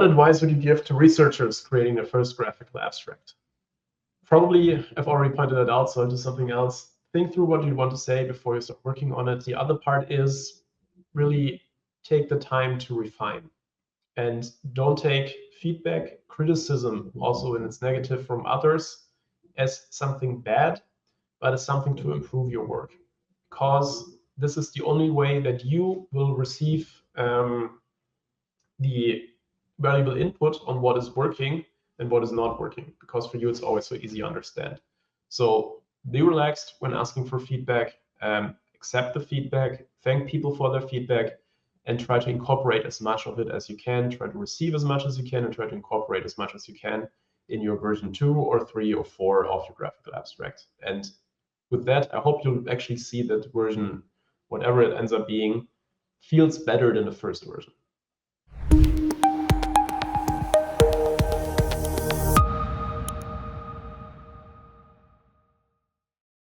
What advice would you give to researchers creating their first graphical abstract? Probably, I've already pointed that out, so I'll do something else. Think through what you want to say before you start working on it. The other part is really take the time to refine. And don't take feedback, criticism, also when it's negative from others, as something bad, but as something to improve your work. Because this is the only way that you will receive the valuable input on what is working and what is not working, because for you it's always so easy to understand. So be relaxed when asking for feedback, accept the feedback, thank people for their feedback, and try to incorporate as much of it as you can, try to receive as much as you can, and try to incorporate as much as you can in your version 2 or 3 or 4 of your graphical abstract. And with that, I hope you'll actually see that version, whatever it ends up being, feels better than the first version.